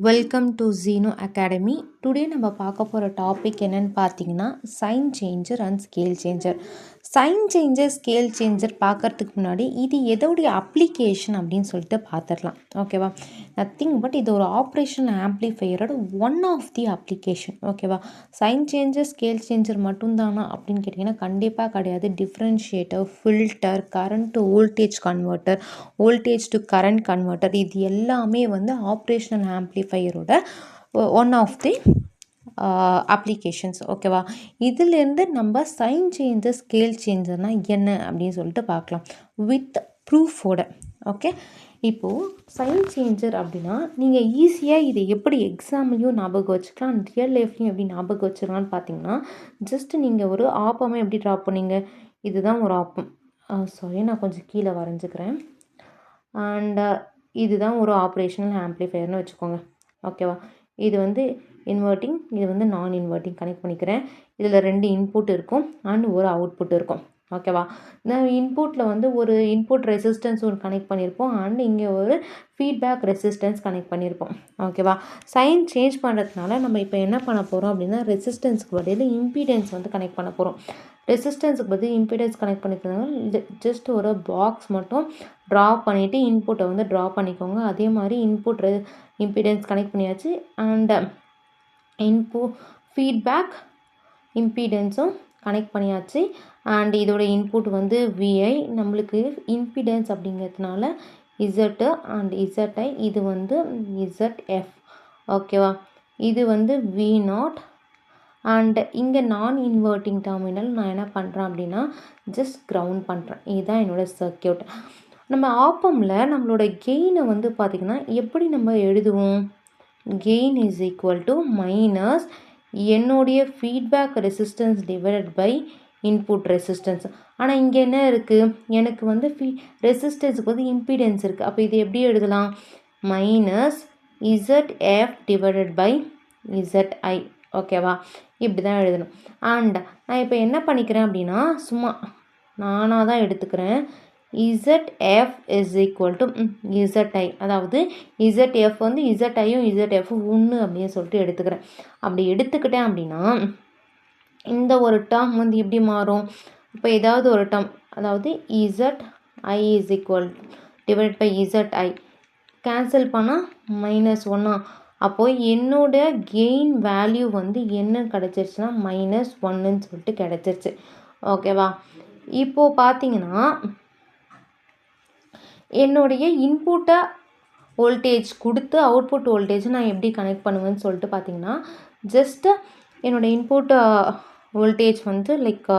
Welcome to ஜீனோ academy. Today நம்ம பார்க்க போகிற டாபிக் என்னென்னு பார்த்தீங்கன்னா sign changer and scale changer. Sign changer scale changer பார்க்குறதுக்கு முன்னாடி இது எதோடைய அப்ளிகேஷன் அப்படின்னு சொல்லிட்டு பார்த்துடலாம். ஓகேவா? நத்திங் பட் இது ஒரு ஆப்ரேஷன் ஆம்ப்ளிஃபையரோட ஒன் ஆஃப் தி அப்ளிகேஷன். ஓகேவா? சைன் சேஞ்சர் ஸ்கேல் சேஞ்சர் மட்டும்தானா அப்படின்னு கேட்டிங்கன்னா கண்டிப்பாக கிடையாது. Differentiator, filter, current to voltage converter, voltage to current converter, இது எல்லாமே வந்து ஆப்ரேஷனல் ஆம்ப்ளிஃபையரோட ஒன் ஆஃப் தி அப்ளிகேஷன்ஸ். ஓகேவா? இதிலேருந்து நம்ம சைன் சேஞ்சர் ஸ்கேல் சேஞ்சர்னால் என்ன அப்படின்னு சொல்லிட்டு பார்க்கலாம் வித் ப்ரூஃபோட. ஓகே, இப்போது சைன் சேஞ்சர் அப்படின்னா நீங்கள் ஈஸியாக இதை எப்படி எக்ஸாம்லேயும் ஞாபகம் வச்சுக்கலாம், ரியல் லைஃப்லையும் எப்படி ஞாபகம் வச்சுக்கலாம்னு பார்த்தீங்கன்னா, ஜஸ்ட் நீங்கள் ஒரு ஆப்பமாக எப்படி ட்ரா பண்ணீங்க, இதுதான் ஒரு ஆப்பம். சாரி, நான் கொஞ்சம் கீழே வரைஞ்சிக்கிறேன். அண்ட் இதுதான் ஒரு ஆப்ரேஷனல் ஆம்ப்ளிஃபையர்னு வச்சுக்கோங்க. ஓகேவா? இது வந்து இன்வெர்ட்டிங், இது வந்து நான் இன்வெர்ட்டிங் கனெக்ட் பண்ணிக்கிறேன். இதில் 2 இன்புட் இருக்கும் அண்ட் ஒரு அவுட்புட் இருக்கும். ஓகேவா? இந்த இன்புட்டில் வந்து ஒரு இன்புட் ரெசிஸ்டன்ஸ் ஒரு கனெக்ட் பண்ணியிருப்போம் அண்ட் இங்கே ஒரு ஃபீட்பேக் ரெசிஸ்டன்ஸ் கனெக்ட் பண்ணியிருப்போம். ஓகேவா? சைன் சேஞ்ச் பண்ணுறதுனால நம்ம இப்போ என்ன பண்ண போகிறோம் அப்படின்னா ரெசிஸ்டன்ஸுக்கு பதில் இம்பீடன்ஸ் வந்து கனெக்ட் பண்ண போகிறோம். ரெசிஸ்டன்ஸுக்கு பதில் இம்பீடன்ஸ் கனெக்ட் பண்ணிக்கிறதுனால ஜஸ்ட் ஒரு பாக்ஸ் மட்டும் ட்ரா பண்ணிவிட்டு இன்புட்டை வந்து ட்ரா பண்ணிக்கோங்க. அதே மாதிரி இன்புட் இம்பீடன்ஸ் கனெக்ட் பண்ணியாச்சு அண்ட் ஃபீட்பேக் இம்பீடன்ஸும் கனெக்ட் பண்ணியாச்சு. அண்ட் இதோட இன்புட் வந்து விஐ, நம்மளுக்கு இம்பீடன்ஸ் அப்படிங்கிறதுனால இசட்டு அண்ட் இசட்ஐ, இது வந்து இசட்எஃப். ஓகேவா? இது வந்து வி நாட். அண்ட் இங்கே நான் இன்வெர்ட்டிங் டெர்மினல் நான் என்ன பண்ணுறேன் அப்படின்னா ஜஸ்ட் கிரவுண்ட் பண்ணுறேன். இதுதான் என்னோடய சர்க்கியூட். நம்ம ஆப்பமில் நம்மளோட கெயினை வந்து பார்த்திங்கன்னா எப்படி நம்ம எழுதுவோம்? Gain is equal to minus என்னுடைய feedback resistance divided by input resistance. ஆனால் இங்கே என்ன இருக்குது, எனக்கு வந்து ரெசிஸ்டன்ஸுக்கு வந்து இம்பீடன்ஸ் இருக்குது. அப்போ இது எப்படி எழுதலாம்? Minus ZF divided by ZI. ஓகேவா? இப்படி தான் எழுதணும். அண்ட் நான் இப்போ என்ன பண்ணிக்கிறேன் அப்படின்னா சும்மா நானாக தான் எடுத்துக்கிறேன். ZF is equal to ZI, அதாவது ZF வந்து ZIயும் ZF ஒன்று அப்படின்னு சொல்லிட்டு எடுத்துக்கிறேன். அப்படி எடுத்துக்கிட்டேன் அப்படின்னா இந்த ஒரு டேர்ம் வந்து எப்படி மாறும்? இப்போ ஏதாவது ஒரு டேர்ம், அதாவது ZI is equal divide by ZI cancel பண்ணால் -1. அப்போது என்னோட கெயின் வேல்யூ வந்து என்ன கிடச்சிருச்சுன்னா -1ன்னு சொல்லிட்டு கிடச்சிருச்சு. ஓகேவா? இப்போது பார்த்தீங்கன்னா என்னுடைய இன்புட்டை வோல்டேஜ் கொடுத்து அவுட்புட் வோல்டேஜ் நான் எப்படி கனெக்ட் பண்ணுவேன்னு சொல்லிட்டு பார்த்தீங்கன்னா ஜஸ்ட்டு என்னோடய இன்புட் வோல்டேஜ் வந்து லைக்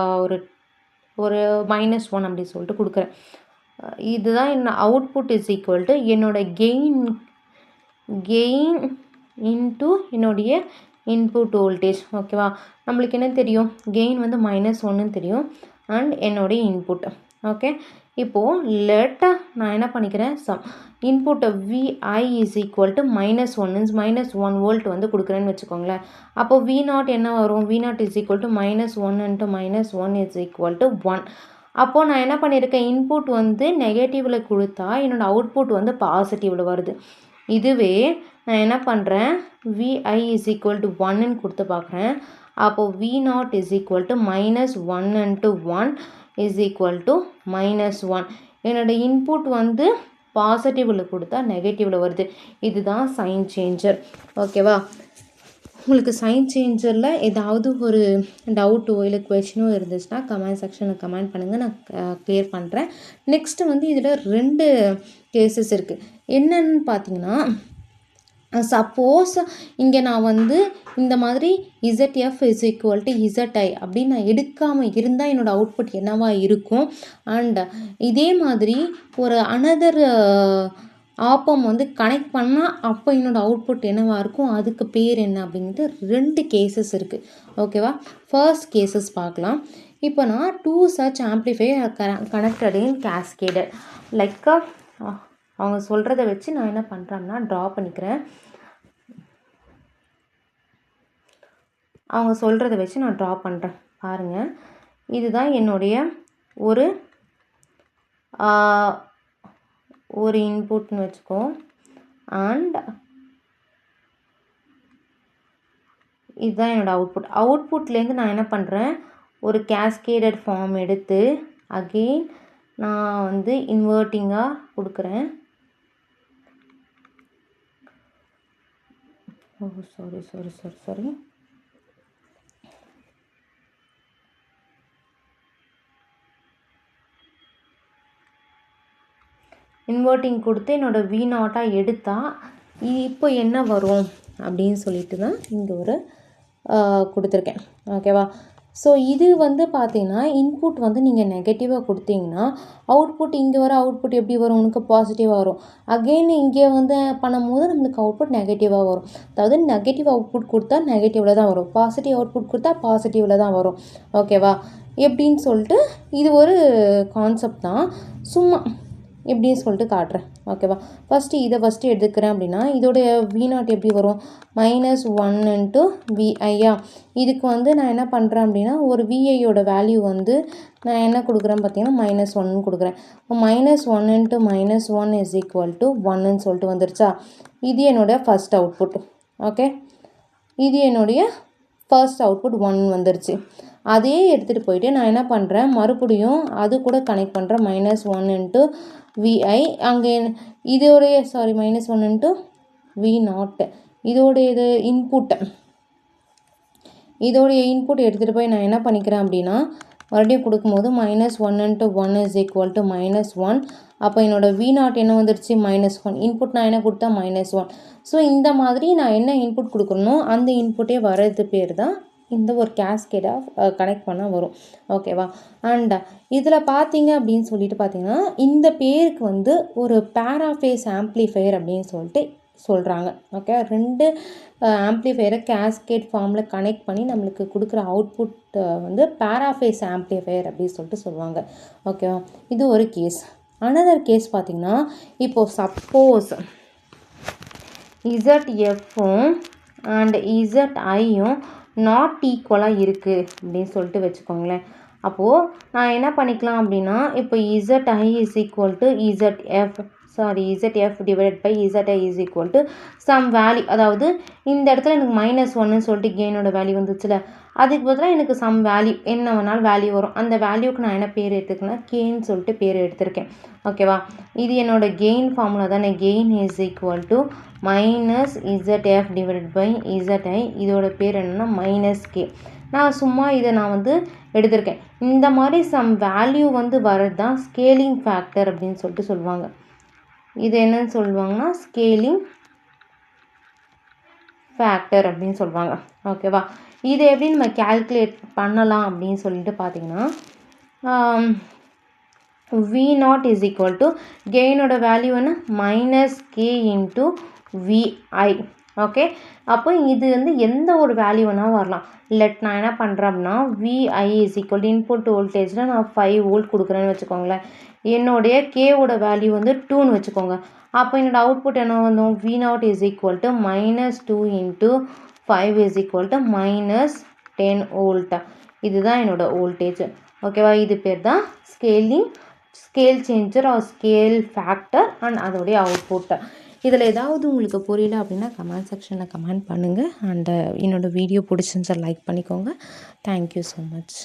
ஒரு -1 அப்படி சொல்லிட்டு கொடுக்குறேன். இதுதான் என்ன அவுட்புட் இஸ் ஈக்குவல் டு என்னோடய கெயின் இன்ட்டு என்னுடைய இன்புட் வோல்டேஜ். ஓகேவா? நம்மளுக்கு என்ன தெரியும்? கெயின் வந்து -1ன்னு தெரியும் அண்ட் என்னுடைய இன்புட். ஓகே, இப்போது நான் என்ன பண்ணிக்கிறேன், இன்புட்டை VI is equal to -1 volt வந்து கொடுக்குறேன்னு வச்சுக்கோங்களேன். அப்போது வி நாட் என்ன வரும்? V naught is equal to -1 into -1 is equal to 1. அப்போது நான் என்ன பண்ணியிருக்கேன், இன்புட் வந்து நெகட்டிவில் கொடுத்தா என்னோடய அவுட்புட் வந்து பாசிட்டிவில் வருது. இதுவே நான் என்ன பண்ணுறேன், விஐ இஸ் ஈக்குவல் டு 1ன்னு கொடுத்து பார்க்குறேன். அப்போது V naught is equal to -1 into 1 is equal to -1. என்னோடய இன்புட் வந்து பாசிட்டிவில் கொடுத்தா நெகட்டிவில் வருது. இதுதான் சைன் சேஞ்சர். ஓகேவா? உங்களுக்கு சைன் சேஞ்சரில் ஏதாவது ஒரு டவுட்டோ இல்லை கொஷினோ இருந்துச்சுன்னா கமெண்ட் செக்ஷனில் கமெண்ட் பண்ணுங்கள், நான் கிளியர் பண்ணுறேன். நெக்ஸ்ட்டு வந்து இதில் 2 கேசஸ் இருக்குது. என்னன்னு பார்த்தீங்கன்னா, சப்போஸ் இங்கே நான் வந்து இந்த மாதிரி ZF is equal to ZI அப்படின்னு நான் எடுக்காமல் இருந்தால் என்னோடய அவுட்புட் என்னவாக இருக்கும்? அண்ட் இதே மாதிரி ஒரு அனதர் ஆப்பம் வந்து கனெக்ட் பண்ணால் அப்போ என்னோடய அவுட்புட் என்னவாக இருக்கும்? அதுக்கு பேர் என்ன அப்படின்ட்டு 2 கேசஸ் இருக்குது. ஓகேவா? ஃபர்ஸ்ட் கேசஸ் பார்க்கலாம். இப்போ நான் 2 such ஆம்ப்ளிஃபையர் கனெக்டட் இன் கேஸ்கேடட். லைக் அவங்க சொல்கிறத வச்சு நான் என்ன பண்ணுறேன்னா ட்ரா பண்ணிக்கிறேன். அவங்க சொல்கிறத வச்சு நான் ட்ரா பண்ணுறேன். பாருங்கள், இதுதான் என்னுடைய ஒரு இன்புட்னு வச்சுக்கோ. அண்ட் இதுதான் என்னோடய அவுட்புட்லேருந்து நான் என்ன பண்ணுறேன், ஒரு கேஸ்கேடட் ஃபார்ம் எடுத்து அகெயின் நான் வந்து இன்வெர்ட்டிங்காக கொடுக்குறேன். சாரி இன்வெர்ட்டிங் கொடுத்து என்னோடய V0 எடுத்தால் இப்போ என்ன வரும் அப்படின்னு சொல்லிட்டு தான் இங்கே ஒரு கொடுத்துருக்கேன். ஓகேவா? ஸோ இது வந்து பார்த்தீங்கன்னா இன்புட் வந்து நீங்கள் நெகட்டிவாக கொடுத்தீங்கன்னா அவுட்புட் இங்கே வர அவுட்புட் எப்படி வரும், உனக்கு பாசிட்டிவாக வரும். அகெயின் இங்கே வந்து பண்ணும்போது நம்மளுக்கு அவுட்புட் நெகட்டிவாக வரும். அதாவது நெகட்டிவ் அவுட்புட் கொடுத்தா நெகட்டிவில் தான் வரும், பாசிட்டிவ் அவுட்புட் கொடுத்தா பாசிட்டிவில் தான் வரும். ஓகேவா? எப்படின்னு சொல்லிட்டு இது ஒரு கான்செப்ட் தான், சும்மா எப்படின்னு சொல்லிட்டு காட்டுறேன். ஓகேவா? ஃபஸ்ட்டு எடுத்துக்கிறேன் அப்படின்னா இதோடைய V0 எப்படி வரும், -1 × VIயா. இதுக்கு வந்து நான் என்ன பண்ணுறேன் அப்படின்னா ஒரு VIயோட வேல்யூ வந்து நான் என்ன கொடுக்குறேன் பார்த்தீங்கன்னா -1 கொடுக்குறேன். -1 × -1 = 1ன்னு சொல்லிட்டு வந்துருச்சா. இது என்னுடைய ஃபஸ்ட் அவுட்புட். ஓகே, இது என்னுடைய ஃபர்ஸ்ட் அவுட்புட் 1 வந்துருச்சு. அதே எடுத்துகிட்டு போயிட்டு நான் என்ன பண்ணுறேன், மறுபடியும் அது கூட கனெக்ட் பண்ணுறேன் -1 × VI. அங்கே இதோடைய -1 × V0 இதோடைய இன்புட் எடுத்துகிட்டு போய் நான் என்ன பண்ணிக்கிறேன் அப்படின்னா மறுபடியும் கொடுக்கும்போது -1 × 1 = -1. அப்போ என்னோடய V0 என்ன வந்துருச்சு, -1. இன்புட் நான் என்ன கொடுத்தேன், -1. ஸோ இந்த மாதிரி நான் என்ன இன்புட் கொடுக்குறனோ அந்த இன்புட்டே வர்றது பேர் தான் இந்த ஒரு கேஸ்கேடாக கனெக்ட் பண்ணால் வரும். ஓகேவா? அண்ட் இதில் பார்த்தீங்க அப்படின்னு சொல்லிட்டு பார்த்தீங்கன்னா இந்த பேருக்கு வந்து ஒரு பேராஃபேஸ் ஆம்ப்ளிஃபையர் அப்படின்னு சொல்லிட்டு சொல்கிறாங்க. ஓகே, 2 ஆம்ப்ளிஃபையரை கேஸ்கேட் ஃபார்மில் கனெக்ட் பண்ணி நம்மளுக்கு கொடுக்குற அவுட்புட் வந்து பேராஃபேஸ் ஆம்ப்ளிஃபையர் அப்படின்னு சொல்லிட்டு சொல்லுவாங்க. ஓகேவா? இது ஒரு கேஸ். அனதர் கேஸ் பார்த்திங்கன்னா இப்போது சப்போஸ் ZFம் அண்ட் ZIயும் நாட் ஈக்குவலாக இருக்குது அப்படின்னு சொல்லிட்டு வச்சுக்கோங்களேன். அப்போது நான் என்ன பண்ணிக்கலாம் அப்படின்னா இப்போ ZI = ZF divided by ZI = some value. அதாவது இந்த இடத்துல எனக்கு -1ன்னு சொல்லிட்டு கெயினோட வேல்யூ வந்துச்சுல, அதுக்கு பதிலாக எனக்கு சம் வேல்யூ என்ன வேணாலும் வேல்யூ வரும். அந்த வேல்யூக்கு நான் என்ன பேர் எடுத்துக்கேன்னா கேன்னு சொல்லிட்டு பேர் எடுத்திருக்கேன். ஓகேவா? இது என்னோட கெயின் ஃபார்முலா தானே. Gain = -ZF divided by ZI. இதோட பேர் என்னென்னா -K. நான் சும்மா இதை நான் வந்து எடுத்திருக்கேன். இந்த மாதிரி சம் வேல்யூ வந்து வரது தான் ஸ்கேலிங் ஃபேக்டர் அப்படின்னு சொல்லிட்டு சொல்லுவாங்க. இது என்னன்னு சொல்லுவாங்கன்னா ஸ்கேலிங் ஃபேக்டர் அப்படின்னு சொல்லுவாங்க. ஓகேவா? இது எப்படி நம்ம கால்குலேட் பண்ணலாம் அப்படின்னு சொல்லிட்டு பார்த்தீங்கன்னா V0 கெயினோட வேல்யூ என்ன, -K × VI. ஓகே, அப்போ இது வந்து எந்த ஒரு வேல்யூ வேணால் வரலாம். நான் என்ன பண்ணுறேன் அப்படின்னா VI = இன்புட் வோல்டேஜில் நான் 5 வோல்ட் கொடுக்குறேன்னு வச்சுக்கோங்களேன். என்னுடைய கேவோட வேல்யூ வந்து 2ன்னு வச்சுக்கோங்க. அப்போ என்னோடய அவுட்புட் என்ன வந்தோம், V0 = -2 × 5 = -10 வோல்ட். இதுதான் என்னோடய வோல்டேஜ். ஓகேவா? இது பேர் தான் scale changer or scale factor and அதோடைய அவுட்புட். இதில் ஏதாவது உங்களுக்கு புரியல அப்படின்னா கமெண்ட் செக்ஷனில் கமெண்ட் பண்ணுங்கள். அண்ட் என்னோடய வீடியோ பிடிச்சிருந்தா லைக் பண்ணிக்கோங்க. Thank you so much.